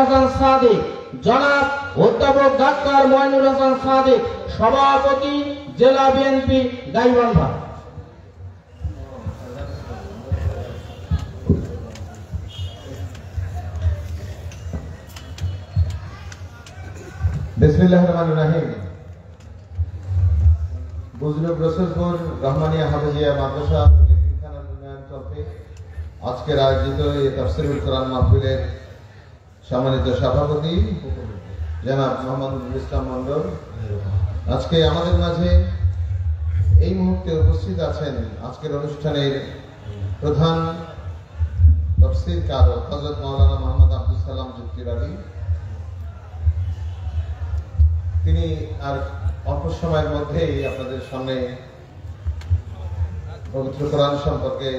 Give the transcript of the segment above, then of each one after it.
হাসান সাদিক, জনাব অধ্যাপক ডাক্তার মইনুল হাসান সাদিক, সভাপতি জেলা বিএনপি গাইবান্ধা। বিসমিল্লাহির রহমানির রহিম। বুজলুক রসুলপুর রহমানিয়া হাফেজিয়া মাদ্রাসা এতিমখানার উন্নয়ন চলতে আজকের আয়োজিত এই তাফসীরুল কোরআন মাহফিলের সম্মানিত সভাপতি জনাব মোহাম্মদ ইসলাম মন্ডল আজকে আমাদের মাঝে এই মুহূর্তে উপস্থিত আছেন। আজকের অনুষ্ঠানের প্রধান তাফসীরকার হযরত মাওলানা মোহাম্মদ আব্দুল সালাম যুক্তিবাদী। তিনি আর অল্প সময়ের মধ্যেই আপনাদের সামনে পবিত্র কোরআন সম্পর্কে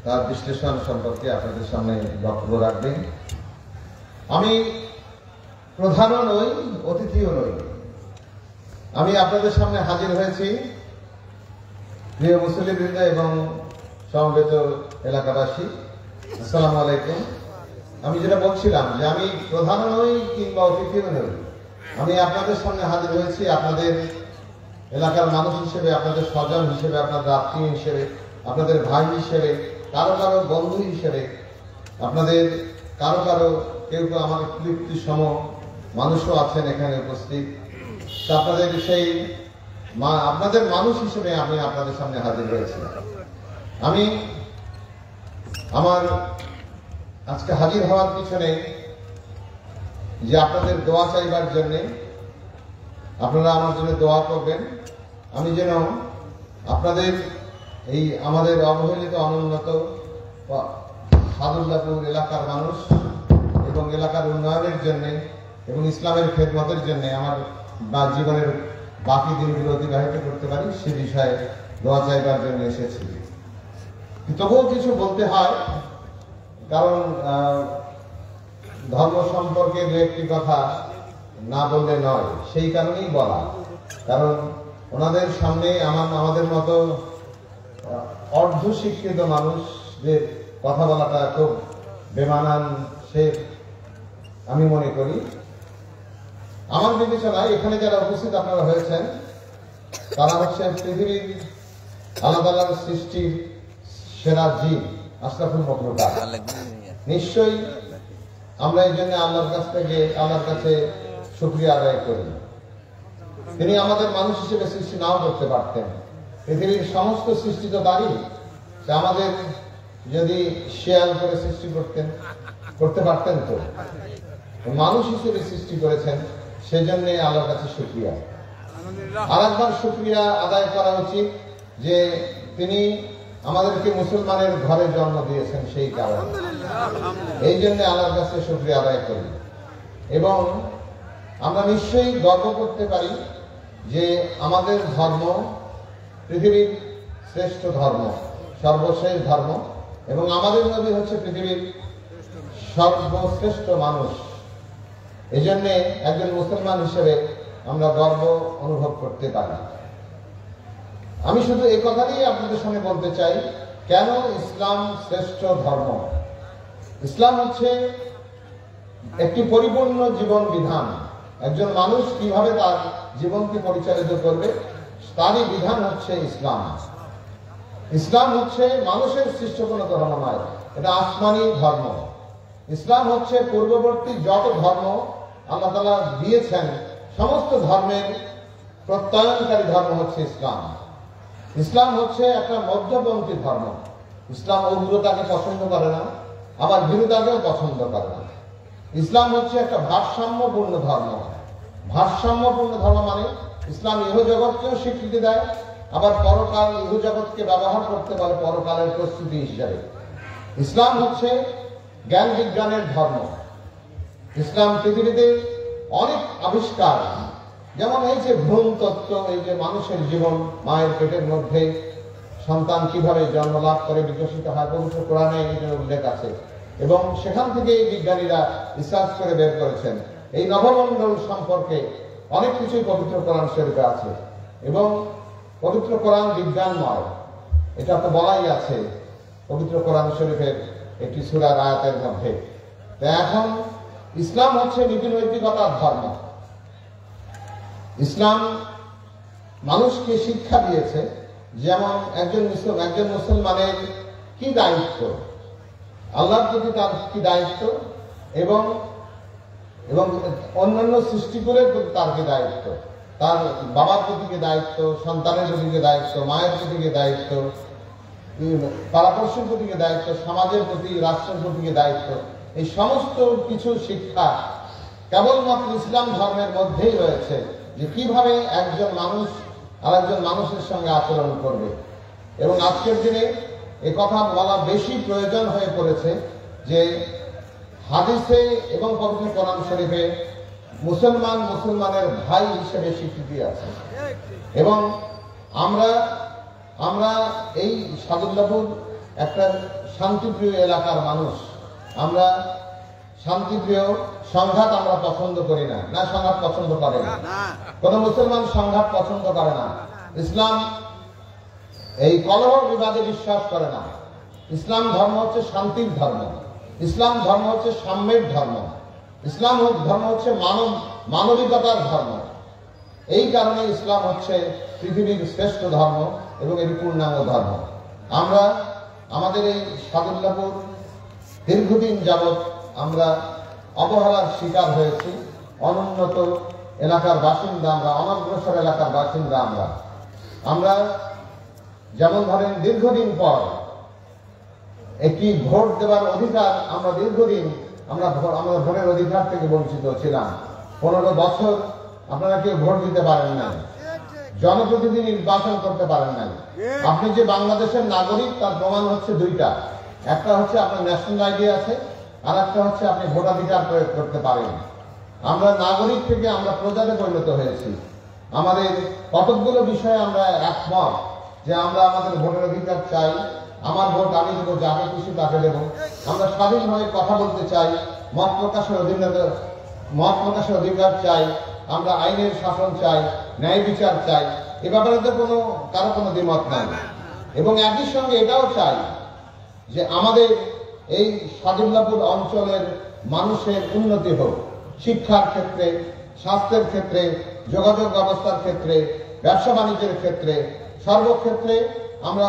তার বিশ্লেষণ সম্পর্কে আপনাদের সামনে বক্তব্য রাখবেন। আমি প্রধানও নই, অতিথিও নই, আমি আপনাদের সামনে হাজির হয়েছি প্রিয় মুসলিমবৃন্দ এবং সমবেত এলাকাবাসী। আসসালামু আলাইকুম। আমি যেটা বলছিলাম যে আমি প্রধানও নই কিংবা অতিথিও নই, আমি আপনাদের সামনে হাজির হয়েছি আপনাদের এলাকার মানুষ হিসেবে, আপনাদের স্বজন হিসেবে, আপনাদের আত্মীয় হিসেবে, আপনাদের ভাই হিসেবে, কারো কারো বন্ধু হিসেবে, আপনাদের কারো কারো কেউ কেউ আমার তৃপ্তি সম মানুষও আছেন এখানে উপস্থিত। আপনাদের সেই আপনাদের মানুষ হিসেবে আমি আপনাদের সামনে হাজির হয়েছি। আমি আমার আজকে হাজির হওয়ার পিছনে যে আপনাদের দোয়া চাইবার জন্য, আপনারা আমার জন্য দোয়া করবেন, আমি যেন আপনাদের এই আমাদের অবহেলিত অনুন্নত সাদুল্লাহপুর এলাকার মানুষ এবং এলাকার উন্নয়নের জন্য এবং ইসলামের খেদমতের জন্য আমার জীবনের বাকি দিনগুলো অতিবাহিত করতে পারি, সে বিষয়ে দোয়া চাইবার জন্য এসেছি। তবুও কিছু বলতে হয়, কারণ ধর্ম সম্পর্কে দু একটি কথা না বললে নয়, সেই কারণেই বলা। কারণ ওনাদের সামনে আমাদের মতো অর্ধশিক্ষিত মানুষদের কথা বলাটা খুব বেমানান, সে আমি মনে করি। আমার বিবেচনায় এখানে যারা উপস্থিত আপনারা হয়েছেন তারা হচ্ছে পৃথিবীর আল্লাহ তাআলার সৃষ্টির সেরা জীব, আশরাফুল মাখলুকাত। নিশ্চয়ই আমরা এই জন্য আল্লাহর কাছে শুকরিয়া আদায় করি। তিনি আমাদের মানুষ হিসেবে সৃষ্টি নাও করতে পারতেন, পৃথিবীর সমস্ত সৃষ্টি তো তারই। আমাদের যদি শেয়াল করে সৃষ্টি করতে পারতেন, তো মানুষ হিসেবে সৃষ্টি করেছেন, সেজন্য আল্লাহর কাছে শুকরিয়া। আর একবার শুকরিয়া আদায় করা উচিত যে তিনি আমাদেরকে মুসলমানের ঘরে জন্ম দিয়েছেন, সেই কারণে এই জন্য আল্লাহর কাছে শুকরিয়া আদায় করি। এবং আমরা নিশ্চয়ই গর্ব করতে পারি যে আমাদের ধর্ম পৃথিবীর শ্রেষ্ঠ ধর্ম, সর্বশেষ ধর্ম, এবং আমাদের নবী হচ্ছে পৃথিবীর সর্বশ্রেষ্ঠ মানুষ। এই জন্য একজন মুসলমান হিসেবে আমরা গর্ব অনুভব করতে পারি। আমি শুধু এই কথাটাই আপনাদের সঙ্গে বলতে চাই, কেন ইসলাম শ্রেষ্ঠ ধর্ম। ইসলাম হচ্ছে একটি পরিপূর্ণ জীবন বিধান। একজন মানুষ কিভাবে তার জীবনকে পরিচালিত করবে, তারই বিধান হচ্ছে ইসলাম। ইসলাম হচ্ছে মানুষের সৃষ্ট কোনো ধর্ম নয়, এটা আসমানি ধর্ম। ইসলাম হচ্ছে পূর্ববর্তী যত ধর্ম আল্লাহ তাআলা দিয়েছেন, সমস্ত ধর্মের প্রত্যয়নকারী ধর্ম হচ্ছে ইসলাম। ইসলাম হচ্ছে একটা মধ্যপন্থী ধর্ম। ইসলাম উগ্রতাকে পছন্দ করে না, আবার বিরোধাকেও পছন্দ করে না। ইসলাম হচ্ছে একটা ভারসাম্যপূর্ণ ধর্ম। ভারসাম্যপূর্ণ ধর্ম মানে ইসলাম ইহজগৎকেও স্বীকৃতি দেয়, আবার পরকাল ইহজগৎকে ব্যবহার করতে পারে পরকালের প্রস্তুতি হিসাবে। ইসলাম হচ্ছে জ্ঞান বিজ্ঞানের ধর্ম। ইসলাম পৃথিবীতে অনেক আবিষ্কার, যেমন এই যে ভ্রূণ তত্ত্ব, এই যে মানুষের জীবন, মায়ের পেটের মধ্যে সন্তান কিভাবে জন্ম লাভ করে বিকশিত হয়, পবিত্র কোরআনে এই উল্লেখ আছে। এবং সেখান থেকে বিজ্ঞানীরা রিসার্চ করে বের করেছেন এই নবমণ্ডল সম্পর্কে অনেক কিছুই পবিত্র কোরআন শরীফে আছে। এবং পবিত্র কোরআন বিজ্ঞানময়, এটা তো বলাই আছে পবিত্র কোরআন শরীফের একটি সূরার আয়াতের মধ্যে। তা এখন ইসলাম হচ্ছে নীতিনৈতিকতার ধর্ম। ইসলাম মানুষকে শিক্ষা দিয়েছে যেমন একজন মুসলমানের কি দায়িত্ব, আল্লাহর প্রতি তার কি দায়িত্ব, এবং এবং অন্যান্য সৃষ্টিকুলের প্রতি তার কি দায়িত্ব, তার বাবার প্রতি কি দায়িত্ব, সন্তানের প্রতি কি দায়িত্ব, মায়ের প্রতি কি দায়িত্ব, পাড়াপড়শির প্রতি কি দায়িত্ব, সমাজের প্রতি, রাষ্ট্রের প্রতি কি দায়িত্ব। এই সমস্ত কিছু শিক্ষা কেবলমাত্র ইসলাম ধর্মের মধ্যেই রয়েছে, যে কিভাবে একজন মানুষ আর একজন মানুষের সঙ্গে আচরণ করবে। এবং আজকের দিনে এ কথা বলা বেশি প্রয়োজন হয়ে পড়েছে যে হাদিসে এবং পবিত্র কোরআন শরীফে মুসলমানের ভাই হিসেবে স্বীকৃতি আছে। এবং আমরা এই সাদুল্লাপুর একটা শান্তিপ্রিয় এলাকার মানুষ। আমরা শান্তিপ্রিয়, সংঘাত আমরা পছন্দ করি না। না, সংঘাত পছন্দ করে না, কোন মুসলমান সংঘাত পছন্দ করে না। ইসলাম এই কলহ বিবাদে বিশ্বাস করে না। ইসলাম ধর্ম হচ্ছে শান্তির ধর্ম, ইসলাম ধর্ম হচ্ছে সাম্যের ধর্ম, ইসলাম ধর্ম হচ্ছে মানবিকতার ধর্ম। এই কারণে ইসলাম হচ্ছে পৃথিবীর শ্রেষ্ঠ ধর্ম এবং এর পূর্ণাঙ্গ ধর্ম। আমরা আমাদের এই সাদুল্লাপুর দীর্ঘদিন যাবৎ আমরা অবহেলার শিকার হয়েছি। অনুন্নত এলাকার বাসিন্দা আমরা, অনগ্রসর এলাকার বাসিন্দা আমরা যেমন ধরেন দীর্ঘদিন পর একটি ভোট দেওয়ার অধিকার, আমরা দীর্ঘদিন আমরা ভোটের অধিকার থেকে বঞ্চিত ছিলাম। 15 বছর আপনারা কেউ ভোট দিতে পারেন না, জনপ্রতিনিধি নির্বাচন করতে পারেন না। আপনি যে বাংলাদেশের নাগরিক তার প্রমাণ হচ্ছে দুইটা, একটা হচ্ছে আপনার ন্যাশনাল আইডি আছে, আর একটা হচ্ছে আপনি ভোটাধিকার প্রয়োগ করতে পারেন। আমরা নাগরিক থেকে আমরা প্রজাতে পরিণত হয়েছি। আমাদের কতকগুলো বিষয়ে আমরা একমত যে আমরা আমাদের ভোটের অধিকার চাই। আমার ভোট আমি দেবো, যাকে খুশি তাকে দেব। আমরা স্বাধীনভাবে কথা বলতে চাই, মত প্রকাশের অধিকার চাই। আমরা আইনের শাসন চাই, ন্যায় বিচার চাই। এ ব্যাপারে তো কারো কোনো দ্বিমত নাই। এবং একই সঙ্গে এটাও চাই যে আমাদের এই সাদুল্লাপুর অঞ্চলের মানুষের উন্নতি হোক, শিক্ষার ক্ষেত্রে, স্বাস্থ্যের ক্ষেত্রে, যোগাযোগ ব্যবস্থার ক্ষেত্রে, ব্যবসা বাণিজ্যের ক্ষেত্রে, সর্বক্ষেত্রে আমরা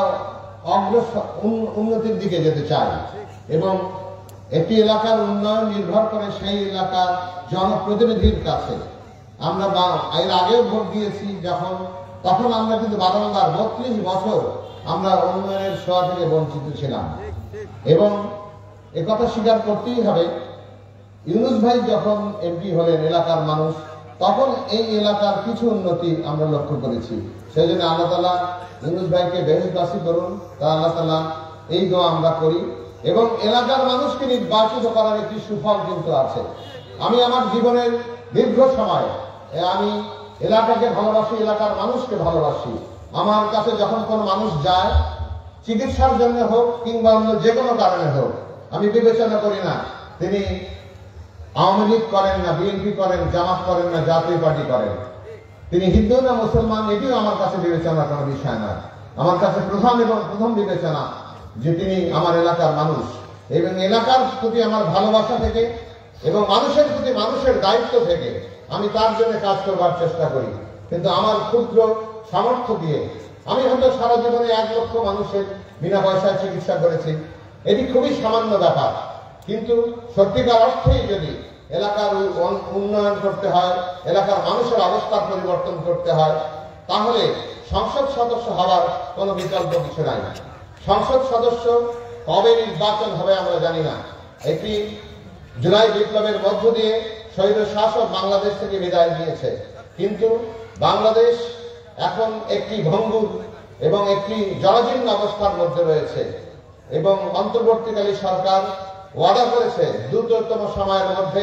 উন্নতির দিকে যেতে চাই। এবং একটি এলাকার উন্নয়ন নির্ভর করে সেই এলাকার জনপ্রতিনিধির কাছে। আমরা এর আগেও ভোট দিয়েছি তখন আমরা কিন্তু বারংবার 32 বছর আমরা উন্নয়নের ছোঁয়া থেকে বঞ্চিত ছিলাম। এবং একথা স্বীকার করতেই হবে, ইউনূস ভাই যখন এমপি হলেন এলাকার মানুষ, তখন এই এলাকার কিছু উন্নতি আমরা লক্ষ্য করেছি। সেই জন্য আল্লাহ তাআলা ইউনূস ভাইকে বেহেশতবাসী করুন, তা আল্লাহ তাআলা এই দোয়া আমরা করি। এবং এলাকার মানুষকে নির্বাচিত করার একটি সুফল কিন্তু আছে। আমি আমার জীবনের দীর্ঘ সময় আমি এলাকাকে ভালোবাসি, এলাকার মানুষকে ভালোবাসি। আমার কাছে যখন কোনো মানুষ যায়, চিকিৎসার জন্য হোক কিংবা অন্য যে কোনো কারণে হোক, আমি বিবেচনা করি না তিনি আওয়ামী লীগ করেন না বিএনপি করেন, জামাত করেন না জাতীয় পার্টি করেন, তিনি হিন্দু না মুসলমান, এটিও আমার কাছে বিবেচনার কোনো বিষয় না। আমার কাছে প্রথম বিবেচনা যে তিনি আমার এলাকার মানুষ, এবং এলাকার প্রতি আমার ভালোবাসা থেকে এবং মানুষের প্রতি মানুষের দায়িত্ব থেকে আমি তার জন্য কাজ করবার চেষ্টা করি। কিন্তু আমার ক্ষুদ্র সামর্থ্য দিয়ে আমি হয়তো সারা জীবনে 1 লক্ষ মানুষের বিনা পয়সায় চিকিৎসা করেছি, এটি খুবই সামান্য ব্যাপার। কিন্তু সত্যিকার অর্থেই যদি এলাকার উন্নয়ন করতে হয়, এলাকার মানুষের অবস্থার পরিবর্তন করতে হয়, তাহলে সংসদ সদস্য হওয়ার কোনো বিকল্প কিছু নাই। সংসদ সদস্য কবে নির্বাচন হবে আমরা জানি না। একটি জুলাই বিপ্লবের মধ্য দিয়ে স্বৈর শাসক বাংলাদেশ থেকে বিদায় নিয়েছে, কিন্তু বাংলাদেশ এখন একটি ভঙ্গুর এবং একটি জরাজীর্ণ অবস্থার মধ্যে রয়েছে। এবং অন্তর্বর্তীকালীন সরকার ওয়াদা করেছে দ্রুততম সময়ের মধ্যে,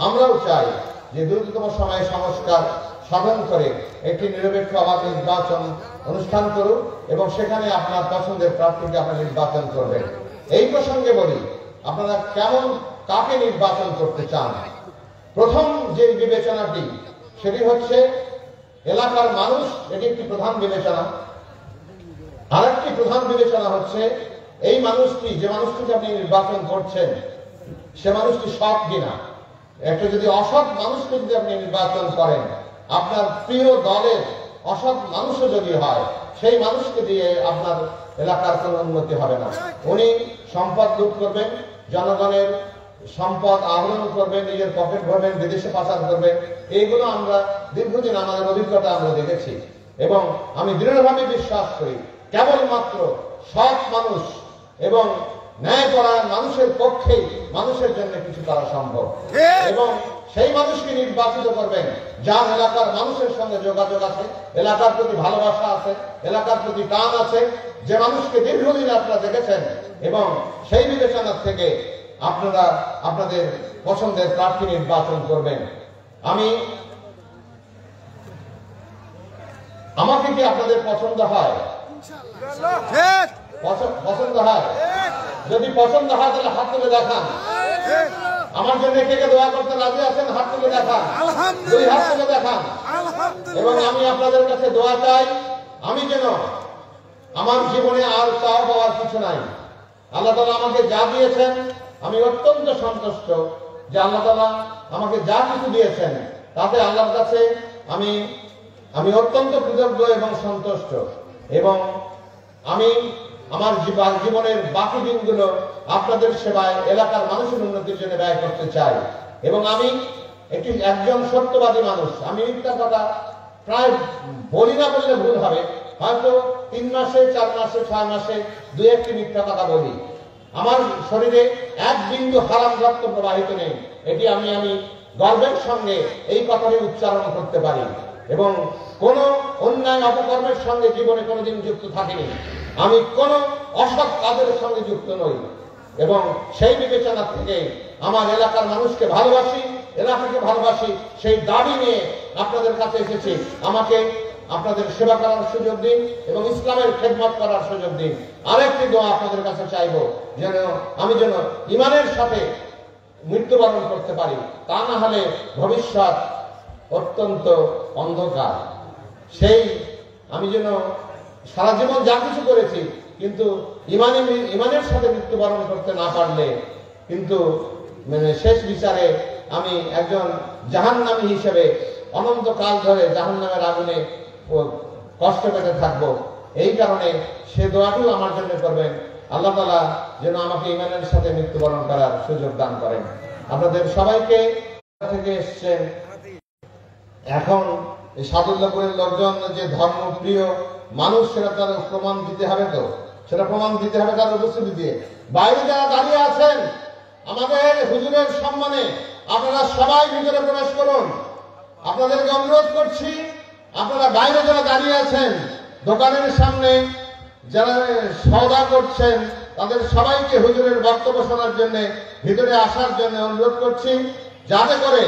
আমরাও চাই যে দ্রুততম সময়ে সংস্কার সাধন করে একটি নিরপেক্ষ অবাধ নির্বাচন অনুষ্ঠান করুন এবং সেখানে আপনার পছন্দের প্রার্থীকে আপনারা নির্বাচন করবেন। এই প্রসঙ্গে বলি, আপনারা কাকে নির্বাচন করতে চান? প্রথম যে বিবেচনাটি সেটি হচ্ছে এলাকার মানুষ, এটি একটি প্রধান বিবেচনা। আরেকটি প্রধান বিবেচনা হচ্ছে এই মানুষটি, যে মানুষটিকে আপনি নির্বাচন করছেন, সে মানুষটি সৎ কিনা। একটা যদি অসৎ মানুষকে যদি আপনি নির্বাচন করেন, আপনার প্রিয় দলের অসৎ মানুষও যদি হয়, সেই মানুষকে দিয়ে আপনার এলাকার কোনো উন্নতি হবে না। উনি সম্পদ লুট করবেন, জনগণের সম্পদ আহরণ করবেন, নিজের পকেট ভরবেন, বিদেশে পাচার করবেন। এইগুলো আমরা দীর্ঘদিন আমাদের অভিজ্ঞতা আমরা দেখেছি এবং আমি দৃঢ়ভাবে বিশ্বাস করি কেবলমাত্র সৎ মানুষ এবং ন্যায়পরায়ণ মানুষের পক্ষেই মানুষের জন্য কিছু করা সম্ভব এবং সেই মানুষকে নির্বাচিত করবেন যার এলাকার মানুষের সঙ্গে যোগাযোগ আছে, এলাকার প্রতি ভালোবাসা আছে, এলাকার প্রতি টান আছে, যে মানুষকে দীর্ঘদিন আপনারা দেখেছেন এবং সেই বিবেচনা থেকে আপনারা আপনাদের পছন্দের প্রার্থী নির্বাচন করবেন। আমাকে কি আপনাদের পছন্দ হয়? পছন্দ হয়? যদি পছন্দ হয় তাহলে হাত তুলে দেখান। আমার জন্য কে কে দোয়া করতে রাজি আছেন? হাত তুলে দেখান, দুই হাত তুলে দেখান। এবং আমি আপনাদের কাছে দোয়া চাই, আমি যেন আমার জীবনে আর চাওয়া পাওয়ার কিছু নাই। আল্লাহ তাআলা আমাকে যা দিয়েছেন আমি অত্যন্ত সন্তুষ্ট যে আল্লাহ তাআলা আমাকে যা কিছু দিয়েছেন তাতে আল্লাহর কাছে আমি অত্যন্ত কৃতজ্ঞ এবং সন্তুষ্ট এবং আমি আমার জীবনের বাকি দিনগুলো আপনাদের সেবায়, এলাকার মানুষের উন্নতির জন্য ব্যয় করতে চাই এবং আমি একজন সত্যবাদী মানুষ। আমি মিথ্যা কথা প্রায় বলি না বললে ভুল হবে, হয়তো 3 মাসে 4 মাসে 6 মাসে 2-1টি মিথ্যা কথা বলি। আমার শরীরে এক বিন্দু হারাম রক্ত প্রবাহিত নেই, এটি আমি গর্বের সঙ্গে এই কথাটি উচ্চারণ করতে পারি এবং কোন অন্যায় অপকর্মের সঙ্গে জীবনে কোনোদিন যুক্ত থাকিনি। আমি কোন অসৎ কাজের সঙ্গে যুক্ত নই এবং সেই বিবেচনা থেকে আমার এলাকার মানুষকে ভালোবাসি, এলাকাকে ভালোবাসি, সেই দাবি নিয়ে আপনাদের কাছে এসেছি। আমাকে আপনাদের সেবা করার সুযোগ দিন এবং ইসলামের খেদমত করার সুযোগ দিন। আরেকটি দোয়া আপনাদের কাছে চাইবো, আমি যেন ঈমানের সাথে মৃত্যুবরণ করতে পারি, তা না হলে ভবিষ্যৎ অত্যন্ত অন্ধকার। সেই আমি যেন সারা জীবন যা কিছু করেছি কিন্তু ঈমানের সাথে মৃত্যুবরণ করতে না পারলে কিন্তু শেষ বিচারে আমি একজন জাহান্নামী হিসেবে অনন্তকাল ধরে জাহান্নামের আগুনে কষ্ট পেতে থাকবো। এই কারণে সে দোয়াটিও আমার জন্য করবেন, আল্লাহ তাআলা যেন আমাকে ঈমানের সাথে মৃত্যুবরণ করার সুযোগ দান করেন। আপনাদের সবাইকে থেকে এসছেন, এখন এই সাদুল্লাহপুরের লোকজন যে ধর্মপ্রিয় মানুষ সেটা তার প্রমাণ দিতে হবে, তো সেটা প্রমাণ দিতে হবে তার উপস্থিতি দিয়ে। বাইরে যারা দাঁড়িয়ে আছেন আমাদের হুজুরের সম্মানে আপনারা সবাই ভিতরে প্রবেশ করুন। আপনাদেরকে অনুরোধ করছি, আপনারা বাইরে যারা দাঁড়িয়ে আছেন, দোকানের সামনে যারা সওদা করছেন, তাদের সবাইকে হুজুরের বক্তব্য শোনার জন্য ভিতরে আসার জন্য অনুরোধ করছি, যাতে করে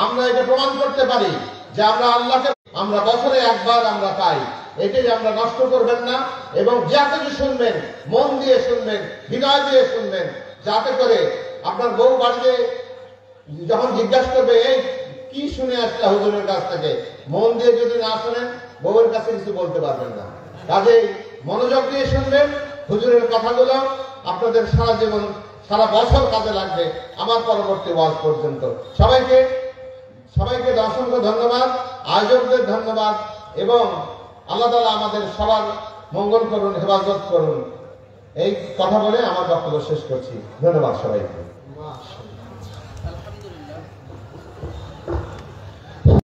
আমরা এটা প্রমাণ করতে পারি যে আমরা আল্লাহকে বছরে একবার আমরা পাই। এটাই আমরা নষ্ট করবেন না এবং যা কিছু শুনবেন মন দিয়ে শুনবেন, হৃদয় দিয়ে শুনবেন, যাতে করে আপনার বউ বাড়িতে যখন জিজ্ঞাসা করবে এই কি শুনে আসছে হুজুরের কাছ থেকে, মন দিয়ে যদি না শোনেন বউয়ের কাছে কিছু বলতে পারবেন না। কাজেই মনোযোগ দিয়ে শুনবেন, হুজুরের কথাগুলো আপনাদের সারা জীবন সারা বছর কাজে লাগবে আমার পরবর্তী ওয়াজ পর্যন্ত। সবাইকে অসংখ্য ধন্যবাদ, আয়োজকদের ধন্যবাদ এবং আল্লাহ তাআলা আমাদের সবার মঙ্গল করুন, হেফাজত করুন। এই কথা বলে আমার বক্তব্য শেষ করছি। ধন্যবাদ সবাইকে।